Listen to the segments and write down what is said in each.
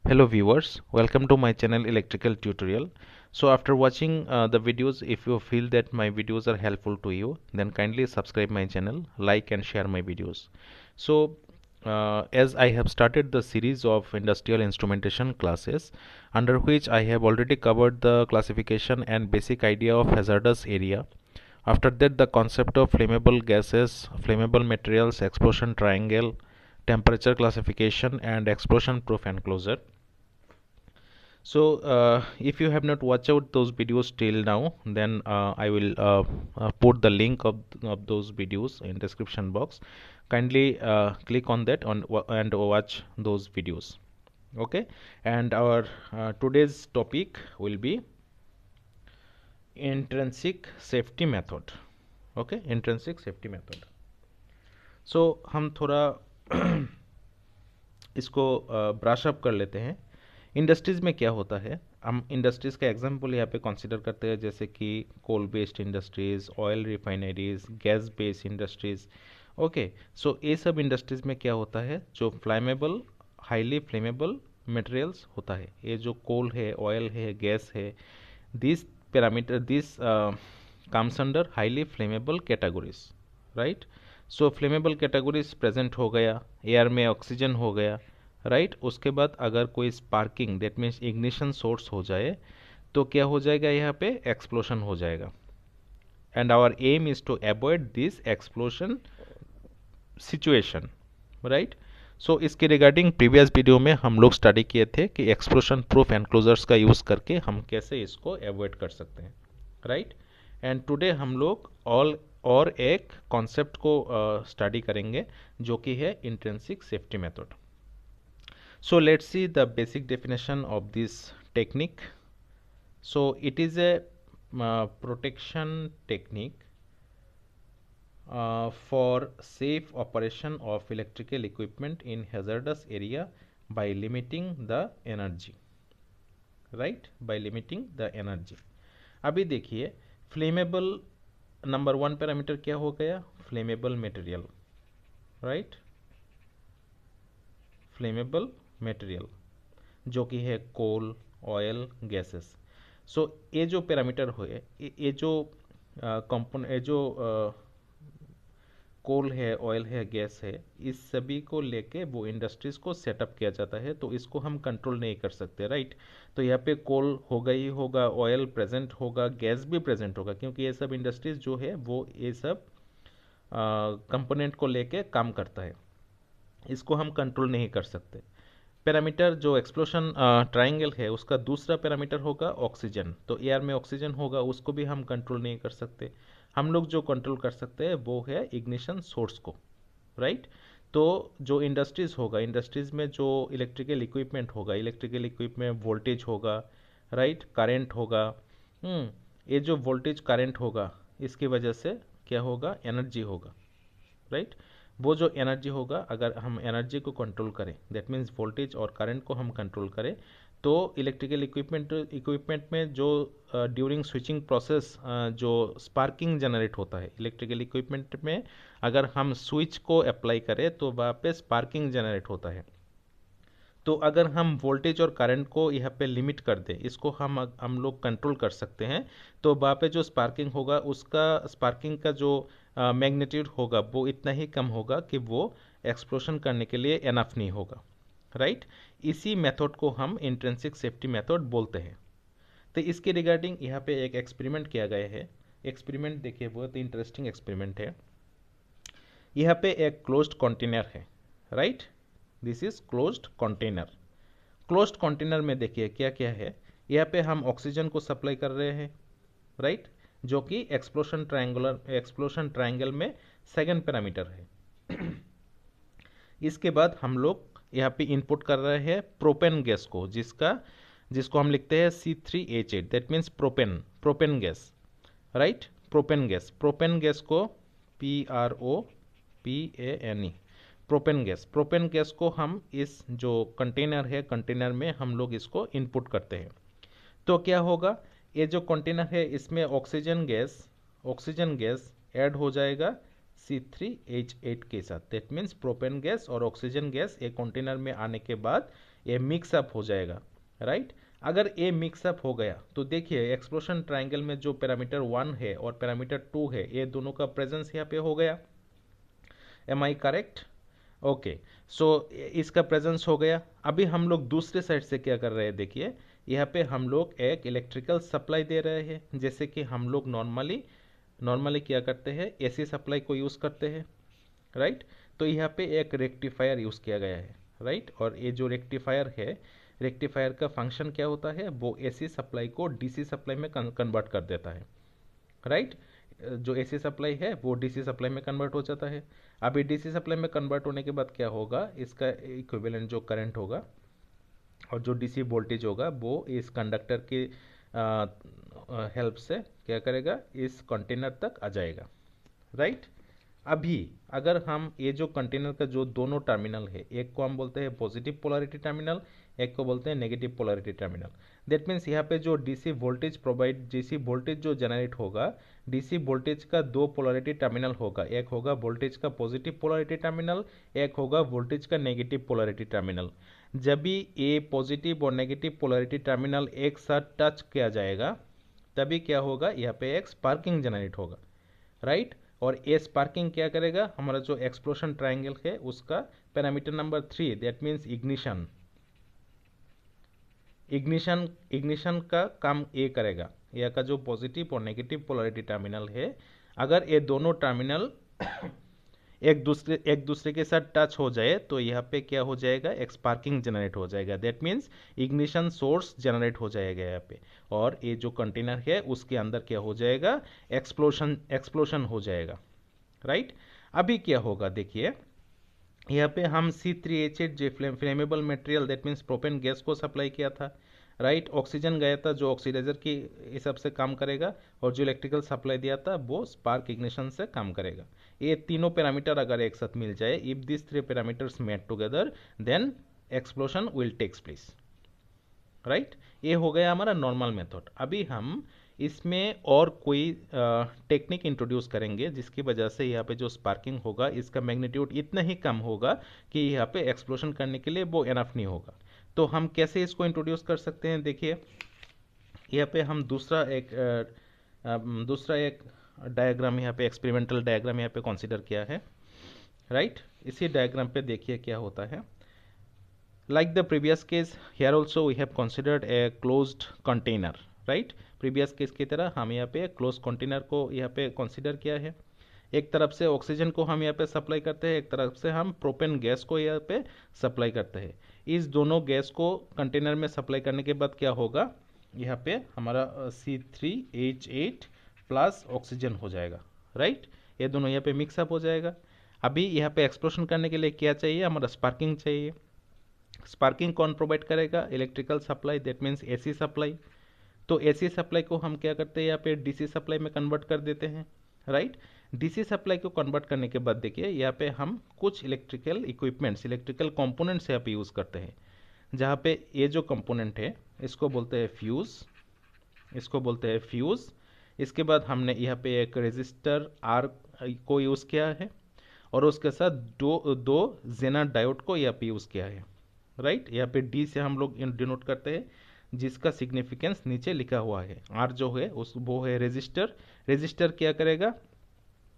Hello viewers, welcome to my channel Electrical Tutorial. So after watching the videos, if you feel that my videos are helpful to you, then kindly subscribe my channel, like and share my videos. So as I have started the series of industrial instrumentation classes, under which I have already covered the classification and basic idea of hazardous area. After that, the concept of flammable gases, flammable materials, explosion triangle, temperature classification and explosion proof enclosure. So if you have not watched out those videos till now, then I will put the link of those videos in description box. Kindly click on that and watch those videos. Okay, and our today's topic will be intrinsic safety method. Okay, intrinsic safety method. So हम थोड़ा इसको brush up कर लेते हैं। Industries में क्या होता है, हम इंडस्ट्रीज़ का एग्जांपल यहाँ पे कंसीडर करते हैं, जैसे कि coal based industries, oil refineries, gas based industries. Okay, so ये सब इंडस्ट्रीज़ में क्या होता है, जो फ्लेमेबल, हाईली फ्लेमेबल मटेरियल्स होता है, ये जो कोल है, ऑयल है, गैस है, this parameter this comes under highly flammable categories, right. So flammable categories present हो गया, एयर में ऑक्सीजन हो गया, राइट। उसके बाद अगर कोई sparking, that means ignition source हो जाए, तो क्या हो जाएगा, यहाँ पे एक्सप्लोशन हो जाएगा। And our aim is to avoid this explosion situation, right. So इसके रिगार्डिंग प्रीवियस वीडियो में हम लोग स्टडी किए थे कि एक्सप्लोशन प्रूफ एनक्लोजर्स का यूज़ करके हम कैसे इसको अवॉइड कर सकते हैं, राइट। एंड टुडे हम लोग और एक कॉन्सेप्ट को स्टडी करेंगे, जो कि है intrinsic safety method. So let's see the basic definition of this technique. So it is a protection technique for safe operation of electrical equipment in hazardous area by limiting the energy, right, by limiting the energy. अभी देखिए, flammable number one parameter क्या हो गया, flammable material, right, flammable material जो कि है कोल, oil, gases. सो ये जो पैरामीटर हो, ये जो कंपोनेंट, ये जो कोल है, ऑयल है, गैस है, इस सभी को लेके वो इंडस्ट्रीज को सेटअप किया जाता है, तो इसको हम कंट्रोल नहीं कर सकते, राइट. तो यहाँ पे कोल होगा ही होगा, ऑयल प्रेजेंट होगा, गैस भी प्रेजेंट होगा, क्योंकि ये सब इंडस्ट्रीज जो है वो ये सब कंपोनेंट को लेके काम करता है, इसको हम कंट्रोल नहीं कर सकते. पैरामीटर जो एक्सप्लोशन ट्रायंगल है, उसका दूसरा पैरामीटर होगा ऑक्सीजन. तो एयर में ऑक्सीजन होगा, उसको भी हम कंट्रोल नहीं कर सकते. हम लोग जो कंट्रोल कर सकते हैं वो है इग्निशन सोर्स को, राइट. तो जो इंडस्ट्रीज होगा, इंडस्ट्रीज में जो इलेक्ट्रिकल इक्विपमेंट होगा, इलेक्ट्रिकल इक्विपमेंट वोल्टेज होगा, राइट, करंट होगा. ये जो वोल्टेज करंट होगा, इसकी वजह से क्या होगा, एनर्जी होगा, राइट. वो जो एनर्जी होगा, अगर हम एनर्जी को कंट्रोल करें, दैट मीन्स वोल्टेज और करंट को हम कंट्रोल करें, तो इलेक्ट्रिकल इक्विपमेंट में जो ड्यूरिंग स्विचिंग प्रोसेस जो स्पार्किंग जनरेट होता है इलेक्ट्रिकल इक्विपमेंट में, अगर हम स्विच को अप्लाई करें तो वहाँ पे स्पार्किंग जनरेट होता है. तो अगर हम वोल्टेज और करंट को यहाँ पे लिमिट कर दें, इसको हम लोग कंट्रोल कर सकते हैं, तो वहाँ पे जो स्पार्किंग होगा, उसका स्पार्किंग का जो मैग्नीट्यूड होगा वो इतना ही कम होगा कि वो एक्सप्लोशन करने के लिए एनफ नहीं होगा, राइट. इसी मेथड को हम इंट्रिंसिक सेफ्टी मेथड बोलते हैं. तो इसके रिगार्डिंग यहाँ पे एक एक्सपेरिमेंट किया गया है. एक्सपेरिमेंट देखिए, बहुत इंटरेस्टिंग एक्सपेरिमेंट है. यहाँ पे एक क्लोज्ड कंटेनर है, right. This is closed container. Closed container में देखिए क्या क्या है. यहाँ पे हम ऑक्सीजन को सप्लाई कर रहे हैं, राइट, जो कि एक्सप्लोशन ट्रायंगल में सेकंड पैरामीटर है. इसके बाद हम लोग यहाँ पे इनपुट कर रहे हैं प्रोपेन गैस को, जिसको हम लिखते हैं C3H8, that means propane gas, right. Propane gas को PROPANE, प्रोपेन गैस को हम इस जो कंटेनर है, कंटेनर में हम लोग इसको इनपुट करते हैं. तो क्या होगा, ये जो कंटेनर है, इसमें ऑक्सीजन गैस ऐड हो जाएगा C3H8 के साथ। दैट मीन्स प्रोपेन गैस और ऑक्सीजन गैस एक कंटेनर में आने के बाद ये मिक्सअप हो जाएगा, राइट। अगर ये मिक्सअप हो गया तो देखिए एक्सप्लोशन ट्रायंगल में जो पैरामीटर 1 है और पैरामीटर 2 है, ये दोनों का प्रेजेंस यहाँ पे हो गया। Am I correct? Okay, so इसका प्रेजेंस हो गया। अभी हम लोग दूसरे साइड से क्या कर रहे हैं, देखिए यहाँ पे हम लोग एक इलेक्ट्रिकल सप्लाई दे रहे हैं। जैसे कि हम लोग नॉर्मली क्या करते हैं, एसी सप्लाई को यूज़ करते हैं, राइट। तो यहाँ पे एक रेक्टिफायर यूज़ किया गया है, राइट। और ये जो रेक्टिफायर है, रेक्टिफायर का फंक्शन क्या होता है, वो एसी सप्लाई को डीसी सप्लाई में कन्वर्ट कर देता है, राइट। जो एसी सप्लाई है वो डीसी सप्लाई में कन्वर्ट हो जाता है। अभी डीसी सप्लाई में कन्वर्ट होने के बाद क्या होगा, इसका इक्विवेलेंट जो करंट होगा और जो डीसी वोल्टेज होगा वो इस कंडक्टर की हेल्प से क्या करेगा, इस कंटेनर तक आ जाएगा, राइट। अभी अगर हम ये जो कंटेनर का जो दोनों टर्मिनल है, एक को हम बोलते हैं पॉजिटिव पोलैरिटी टर्मिनल, एक को बोलते हैं negative polarity terminal. That means यहाँ पे जो डीसी वोल्टेज जो जनरेट होगा, डीसी वोल्टेज का दो पोलैरिटी टर्मिनल होगा। एक होगा वोल्टेज का पॉजिटिव पोलैरिटी टर्मिनल, एक होगा वोल्टेज का नेगेटिव पोलैरिटी टर्मिनल। जब भी ये पॉजिटिव और नेगेटिव पोलैरिटी टर्मिनल एक साथ टच किया जाएगा, तभी क्या होगा, यहाँ पे एक स्पार्किंग जनरेट होगा, राइट। और ये स्पार्किंग क्या करेगा, हमारा जो एक्सप्लोशन ट्रायंगल है उसका parameter number 3, that means ignition का काम ये करेगा। यह का जो पॉजिटिव और नेगेटिव पोलैरिटी टर्मिनल है, अगर ये दोनों टर्मिनल एक दूसरे के साथ टच हो जाए तो यहाँ पे क्या हो जाएगा, एक स्पार्किंग जनरेट हो जाएगा। That means ignition source generate हो जाएगा यहाँ पे, और ये जो कंटेनर है उसके अंदर क्या हो जाएगा, एक्सप्लोशन हो जाएगा, राइट। अभी क्या होगा, देखिए यहाँ पे हम C3H8 जो flammable material, that means propane gas को सप्लाई किया था, राइट। ऑक्सीजन गया था जो ऑक्सीडाइजर की हिसाब से काम करेगा, और जो इलेक्ट्रिकल सप्लाई दिया था वो स्पार्क इग्निशन से काम करेगा। ये तीनों पैरामीटर अगर एक साथ मिल जाए, if this three parameters met together, then explosion will takes place, right. ये हो गया हमारा नॉर्मल मेथड। अभी हम इसमें और कोई टेक्निक इंट्रोड्यूस करेंगे जिसकी वजह से यहाँ पे जो स्पार्किंग होगा इसका मैग्नीट्यूड इतना ही कम होगा कि यहाँ पे एक्सप्लोशन करने के लिए वो एनफ नहीं होगा। तो हम कैसे इसको इंट्रोड्यूस कर सकते हैं, देखिए यहाँ पे हम दूसरा एक डायग्राम यहाँ पे, एक्सपेरिमेंटल डायग्राम यहाँ पे कंसीडर किया है, राइट। इसी डायग्राम पे देखिए क्या होता है। Like the previous case, here also we have considered a closed container, right? Previous case की तरह हम यहाँ पे closed container को यहाँ पे consider किया है। एक तरफ से ऑक्सीजन को हम यहाँ पे सप्लाई करते हैं, एक तरफ से हम प्रोपेन गैस को यहाँ पे सप्लाई करते हैं। इस दोनों गैस को कंटेनर में सप्लाई करने के बाद क्या होगा, यहाँ पे हमारा C3H8 प्लस ऑक्सीजन हो जाएगा, राइट। ये दोनों यहाँ पे मिक्सअप हो जाएगा। अभी यहाँ पे एक्सप्लोशन करने के लिए क्या चाहिए, हमारा स्पार्किंग चाहिए। स्पार्किंग कौन प्रोवाइड करेगा, electrical supply, that means AC supply. तो एसी सप्लाई को हम क्या करते हैं, यहाँ पे डीसी सप्लाई में कन्वर्ट कर देते हैं, राइट। डीसी सप्लाई को कन्वर्ट करने के बाद देखिए यहाँ पे हम कुछ इलेक्ट्रिकल इक्विपमेंट्स, इलेक्ट्रिकल कंपोनेंट्स यहाँ पे यूज़ करते हैं, जहाँ पे ये जो कंपोनेंट है इसको बोलते हैं फ्यूज़। इसके बाद हमने यहाँ पे एक रेजिस्टर आर को यूज़ किया है, और उसके साथ दो जेनर डायोड को यहाँ पे यूज़ किया है, राइट। यहाँ पे डी से हम लोग डिनोट करते हैं, जिसका सिग्निफिकेंस नीचे लिखा हुआ है। आर जो है वो है रेजिस्टर क्या करेगा,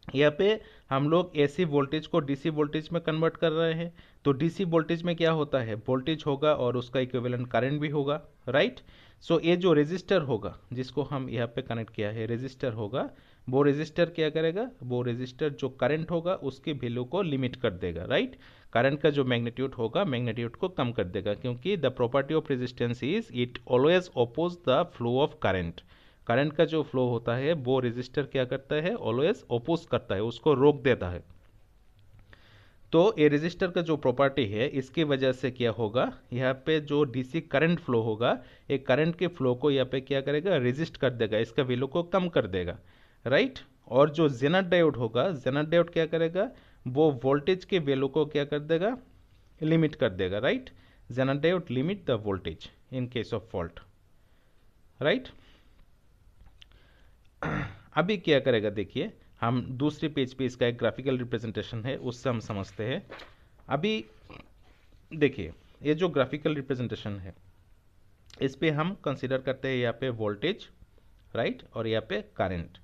यहाँ पे हम लोग एसी वोल्टेज को डीसी वोल्टेज में कन्वर्ट कर रहे हैं। तो डीसी वोल्टेज में क्या होता है, वोल्टेज होगा और उसका इक्विवेलेंट करंट भी होगा, राइट। सो ये जो रेजिस्टर होगा जिसको हम यहाँ पे कनेक्ट किया है, रेजिस्टर होगा, वो रेजिस्टर क्या करेगा, वो रेजिस्टर जो करंट होगा उसकी वैल्यू को लिमिट कर देगा, राइट। करंट का जो मैग्नीट्यूड होगा, मैग्नीट्यूड को कम कर देगा, क्योंकि the property of resistance is it always oppose the flow of current. Current का जो फ्लो होता है वो रेजिस्टर क्या करता है, ऑलवेज अपोज करता है, उसको रोक देता है। तो ये रेजिस्टर का जो प्रॉपर्टी है, इसकी वजह से क्या होगा, यहाँ पे जो डीसी करंट फ्लो होगा, ये करंट के फ्लो को यहाँ पे क्या करेगा, रेजिस्ट कर देगा, इसका वैल्यू को कम कर देगा, राइट। और जो जेनर डायोड होगा, जेनर डायोड क्या करेगा, वो वोल्टेज के वैल्यू को क्या कर देगा, लिमिट कर देगा, right. Zener diode limit the voltage in case of fault, right. अभी क्या करेगा, देखिए हम दूसरे पेज पे इसका एक ग्राफिकल रिप्रेजेंटेशन है उससे हम समझते हैं। अभी देखिए ये जो ग्राफिकल रिप्रेजेंटेशन है इस पे हम कंसिडर करते हैं यहाँ पे वोल्टेज, राइट, और यहाँ पे करंट।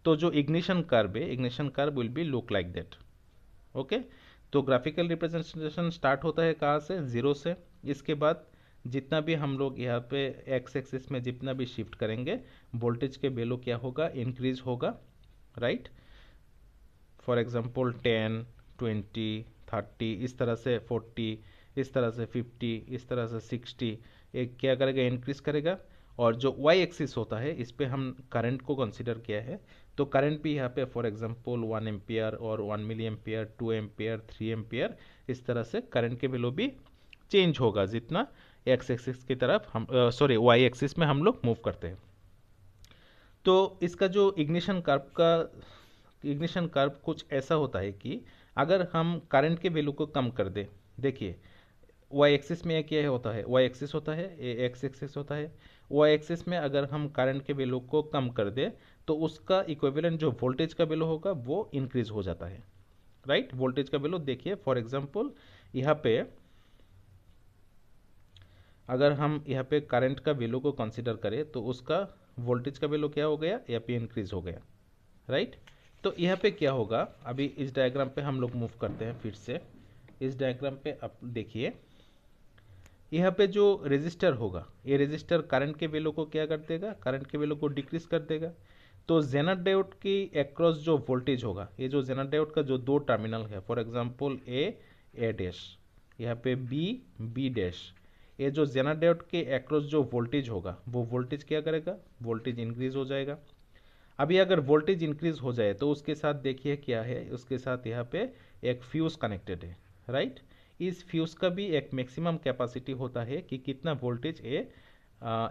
तो जो इग्निशन कर्व है, ignition curve will be look like that. Okay, तो ग्राफिकल रिप्रेजेंटेशन स्टार्ट होता है कहाँ से, जीरो से। इसके बाद जितना भी हम लोग यहाँ पे एक्स एक्सिस में जितना भी शिफ्ट करेंगे वोल्टेज के वैल्यू क्या होगा, इंक्रीज होगा, राइट। फॉर एग्जांपल 10, 20, 30, इस तरह से 40, इस तरह से 50, इस तरह से 60, एक क्या करेगा, इंक्रीज करेगा। और जो वाई एक्सिस होता है इस पे हम करंट को कंसीडर किया है, तो करंट भी यहाँ पे फॉर एग्जांपल 1 एम्पियर और 1 मिली एम्पियर, 2 एम्पियर, 3 एम्पियर, इस तरह से करंट के वैल्यू भी चेंज होगा जितना एक्स एक्सिस की तरफ हम सॉरी वाई एक्सिस में हम लोग मूव करते हैं। तो इसका जो इग्निशन कर्व कुछ ऐसा होता है कि अगर हम करंट के वैल्यू को कम कर दे, देखिए वाई एक्सिस में क्या होता है, वाई एक्सिस होता है, एक्स एक्सिस होता है। वाई एक्सिस में अगर हम करंट के वैल्यू को कम कर दे तो उसका इक्विवेलेंट जो वोल्टेज का वैल्यू होगा वो इंक्रीज हो जाता है, राइट। वोल्टेज का वैल्यू देखिए फॉर एग्जांपल यहाँ पे अगर हम यहाँ पे करंट का वैल्यू को कंसीडर करें तो उसका वोल्टेज का वैल्यू क्या हो गया, यहाँ पे इंक्रीज हो गया, राइट। तो यहाँ पे क्या होगा, अभी इस डायग्राम पे हम लोग मूव करते हैं फिर से। इस डायग्राम पे आप देखिए यहाँ पे जो रेजिस्टर होगा, ये रेजिस्टर करंट के वैल्यू को क्या कर देगा, करंट के वैल्यू को डिक्रीज कर देगा। तो जेनर डायोड की अक्रॉस जो वोल्टेज होगा, ये जो जेनर डायोड का जो दो टर्मिनल है, फॉर एग्जांपल ए डैश, यहाँ पे बी डैश, ये जो जेनर डायोड के अक्रॉस जो वोल्टेज होगा वो वोल्टेज क्या करेगा, वोल्टेज इंक्रीज हो जाएगा। अभी अगर वोल्टेज इंक्रीज हो जाए तो उसके साथ देखिए क्या है, उसके साथ यहाँ पे एक फ्यूज कनेक्टेड है, राइट। इस फ्यूज का भी एक मैक्सिमम कैपेसिटी होता है कि कितना वोल्टेज ये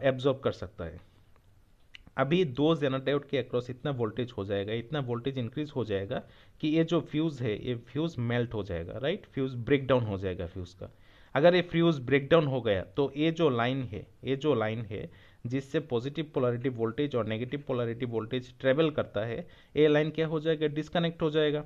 एब्जॉर्ब कर सकता है। अभी दो जेनर डायोड के अक्रॉस इतना वोल्टेज हो जाएगा, इतना वोल्टेज इंक्रीज हो जाएगा कि ये जो फ्यूज है ये फ्यूज मेल्ट हो जाएगा, राइट। फ्यूज ब्रेक डाउन हो जाएगा फ्यूज का। अगर ये फ्यूज ब्रेक डाउन हो गया तो ये जो लाइन है जिससे पॉजिटिव पोलैरिटी वोल्टेज और नेगेटिव पोलैरिटी वोल्टेज ट्रेवल करता है, ये लाइन क्या हो जाएगा, डिस्कनेक्ट हो जाएगा।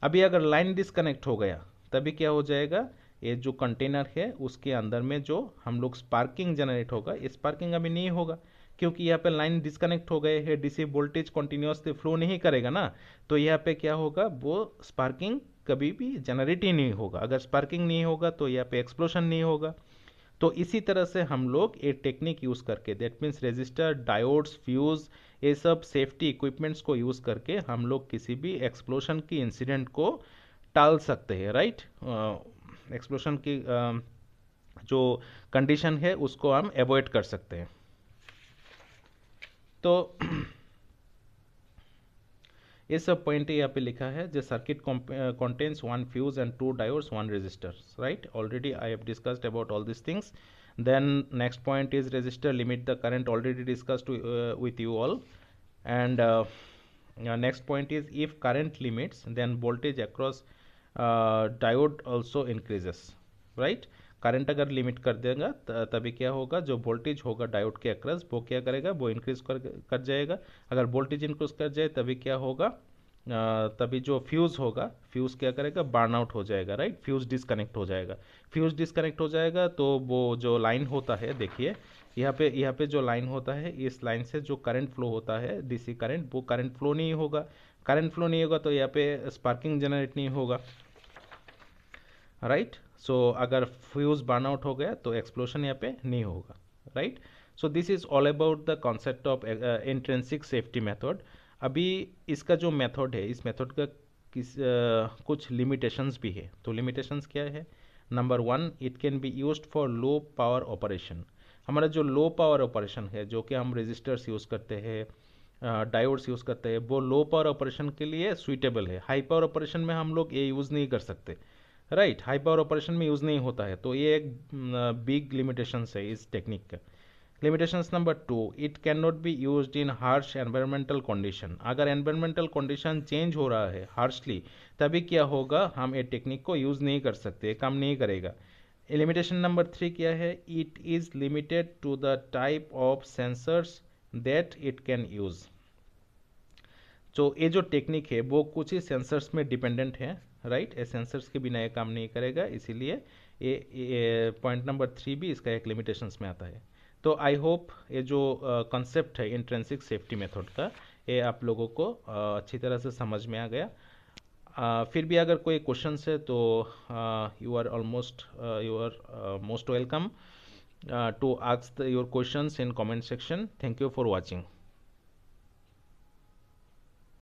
अभी अगर लाइन डिस्कनेक्ट हो गया तभी क्या हो जाएगा, ये जो कंटेनर है उसके अंदर में जो हम लोग स्पार्किंग जनरेट होगा, स्पार्किंग अभी नहीं होगा क्योंकि यहाँ पे लाइन डिस्कनेक्ट हो गए हैं, डीसी वोल्टेज कंटिन्यूसली फ्लो नहीं करेगा ना। तो यहाँ पे क्या होगा, वो स्पार्किंग कभी भी जनरेट ही नहीं होगा। अगर स्पार्किंग नहीं होगा तो यहाँ पे एक्सप्लोशन नहीं होगा। तो इसी तरह से हम लोग ये टेक्निक यूज करके, that means resistor, diodes, fuse, ये सब सेफ्टी इक्विपमेंट्स को यूज करके हम लोग किसी भी एक्सप्लोशन की इंसिडेंट को टाल सकते हैं, राइट। एक्सप्लोशन की जो कंडीशन है उसको हम अवॉइड कर सकते हैं। तो ये सब पॉइंट यहाँ पे लिखा है, जो circuit contains one fuse and two diodes, one resistor, right? Already I have discussed about all these things. Then next point is resistor limit the current, already discussed with you all. And next point is if current limits then voltage across diode also increases, right? Current अगर limit कर देगा तभी क्या होगा, जो voltage होगा diode के across वो क्या करेगा, वो इंक्रीज कर जाएगा। अगर वोल्टेज इंक्रीज कर जाए तभी क्या होगा, तभी जो फ्यूज होगा, फ्यूज क्या करेगा, बर्न आउट हो जाएगा, राइट। फ्यूज डिस्कनेक्ट हो जाएगा। फ्यूज डिस्कनेक्ट हो जाएगा तो वो जो लाइन होता है, देखिए यहाँ पे जो लाइन होता है, इस लाइन से जो करंट फ्लो होता है डीसी करंट, वो करंट फ्लो नहीं होगा। करंट फ्लो नहीं होगा तो यहाँ पे स्पार्किंग जनरेट नहीं होगा, राइट। सो अगर फ्यूज बर्न आउट हो गया तो एक्सप्लोशन यहाँ पे नहीं होगा, right. So this is all about the concept of intrinsic safety method. अभी इसका जो मेथड है, इस मेथड का कुछ लिमिटेशंस भी है। तो लिमिटेशंस क्या है, number 1, it can be used for low power operation. हमारा जो लो पावर ऑपरेशन है, जो कि हम रजिस्टर्स यूज़ करते हैं, डायोड्स यूज़ करते हैं, वो लो पावर ऑपरेशन के लिए सुइटेबल है। हाई पावर ऑपरेशन में हम लोग ये यूज़ नहीं कर सकते, राइट। हाई पावर ऑपरेशन में यूज़ नहीं होता है, तो ये एक बिग लिमिटेशंस है इस टेक्निक का। Limitations number 2, it can not be used in harsh environmental condition. अगर एनवायरमेंटल कंडीशन चेंज हो रहा है हार्शली, तभी क्या होगा, हम ये टेक्निक को यूज़ नहीं कर सकते, काम नहीं करेगा। लिमिटेशन नंबर 3 क्या है, it is limited to the type of sensors that it can use. तो ये जो टेक्निक है वो कुछ ही सेंसर्स में डिपेंडेंट है, राइट। ये सेंसर्स के बिना ये काम नहीं करेगा, इसीलिए ये पॉइंट नंबर 3 भी इसका एक लिमिटेशंस में आता है। तो आई होप ये जो कॉन्सेप्ट है इंट्रिंसिक सेफ्टी मेथड का, ये आप लोगों को अच्छी तरह से समझ में आ गया। फिर भी अगर कोई क्वेश्चंस है तो you are most welcome to ask your questions in comment section. Thank you for watching.